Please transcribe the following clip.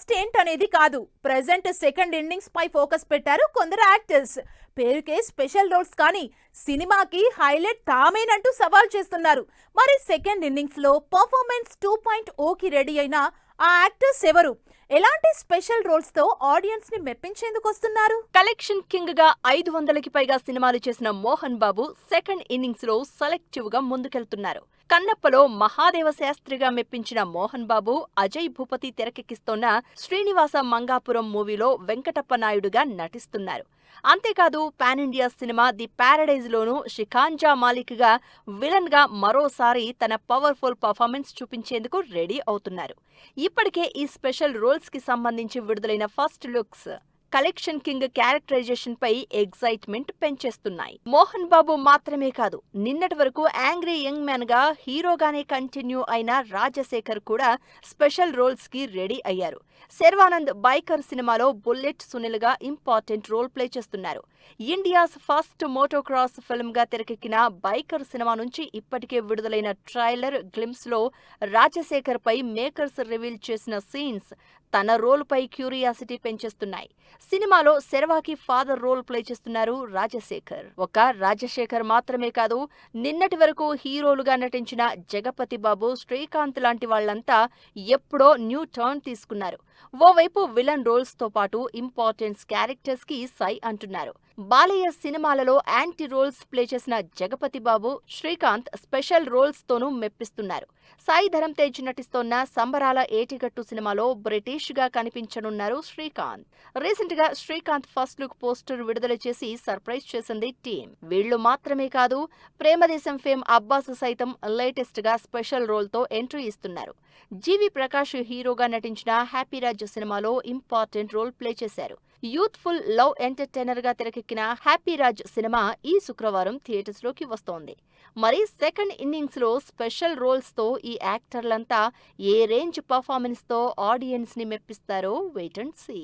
Next ఏంటనేది కాదు, present second innings పై focus పెట్టారు కొందరు యాక్టర్స్. పేరుకే స్పెషల్ రోల్స్ కానీ సినిమాకి హైలైట్ తామేనంటూ సవాల్ చేస్తున్నారు. మరి సెకండ్ ఇన్నింగ్స్ లో పర్ఫార్మెన్స్ 2.0కి రెడీ అయిన ఆ యాక్టర్స్ ఎవరు? ఎలాంటి స్పెషల్ రోల్స్ తో ఆడియన్స్ ని మెప్పించేందుకు వస్తున్నారు? కలెక్షన్ కింగ్ గా 500కి పైగా సినిమాలు చేసిన మోహన్ బాబు సెకండ్ ఇన్నింగ్స్ లో సెలెక్టివ్ గా ముందుకెళ్తున్నారు. కన్నప్పలో మహాదేవ శాస్త్రిగా మెప్పించిన మోహన్ బాబు అజయ్ భూపతి తెరకెక్కిస్తోన్న శ్రీనివాస మంగాపురం మూవీలో వెంకటప్ప నాయుడుగా నటిస్తున్నారు. అంతేకాదు pan India cinema the Paradise లోనూ షికాంజా మాలిక్ గా విలన్ గా మరోసారి తన పవర్ఫుల్ పర్ఫార్మెన్స్ చూపించేందుకు రెడీ అవుతున్నారు. ఇప్పటికే ఈ స్పెషల్ రోల్స్ కి సంబంధించి విడుదలైన first looks collection king characterization పై ఎగ్జైట్మెంట్ పెంచేస్తున్నాయి. మోహన్ బాబు మాత్రమే కాదు, నిన్నటి వరకు యాంగ్రీ యంగ్ మ్యాన్ గా హీరోగానే కంటిన్యూ అయిన రాజశేఖర్ కూడా స్పెషల్ రోల్స్ కి రెడీ అయ్యారు. శర్వానంద్ బైకర్ సినిమాలో బుల్లెట్ సునీల్ గా ఇంపార్టెంట్ రోల్ ప్లే చేస్తున్నారు. ఇండియాస్ ఫస్ట్ మోటోక్రాస్ ఫిల్మ్ గా తెరకెక్కిన బైకర్ సినిమా నుంచి ఇప్పటికే విడుదలైన ట్రైలర్ గ్లిమ్స్ లో రాజశేఖర్ పై మేకర్స్ రివీల్ చేసిన సీన్స్ తన రోల్ పై క్యూరియాసిటీ పెంచేస్తున్నాయి. సినిమాలో శర్వాకి ఫాదర్ రోల్ ప్లే చేస్తున్నారు రాజశేఖర్. రాజశేఖర్ మాత్రమే కాదు, నిన్నటి వరకు హీరోలుగా నటించిన జగపతి బాబు, శ్రీకాంత్ లాంటి వాళ్లంతా ఎప్పుడో న్యూ టర్న్ తీసుకున్నారు. ఓవైపు విలన్ రోల్స్ తో పాటు ఇంపార్టెన్స్ క్యారెక్టర్స్ కి సై అంటున్నారు. బాలయ్య సినిమాలలో యాంటీ రోల్స్ ప్లే చేసిన జగపతి బాబు, శ్రీకాంత్ స్పెషల్ రోల్స్ తోనూ మెప్పిస్తున్నారు. సాయి ధరమ్ తేజ్ నటిస్తోన్న సంబరాల ఏటిగట్టు సినిమాలో బ్రిటిష్ గా కనిపించనున్నారు శ్రీకాంత్. రీసెంట్ గా శ్రీకాంత్ ఫస్ట్ లుక్ పోస్టర్ విడుదల చేసి సర్ప్రైజ్ చేసింది టీం. వీళ్లు మాత్రమే కాదు, ప్రేమదేశం ఫేమ్ అబ్బాస్ సైతం లేటెస్ట్ గా స్పెషల్ రోల్ తో ఎంట్రీ ఇస్తున్నారు. జీవి ప్రకాష్ హీరోగా నటించిన హ్యాపీరాజ్ సినిమాలో ఇంపార్టెంట్ రోల్ ప్లే చేశారు. యూత్ఫుల్ లవ్ ఎంటర్టైనర్ గా తెరకెక్కిన హ్యాపీరాజ్ సినిమా ఈ శుక్రవారం థియేటర్స్ లోకి వస్తోంది. మరి సెకండ్ ఇన్నింగ్స్ లో స్పెషల్ రోల్స్ తో ఈ యాక్టర్లంతా ఏ రేంజ్ పర్ఫార్మెన్స్ తో ఆడియన్స్ ని మెప్పిస్తారో వెయిట్ అండ్ సీ.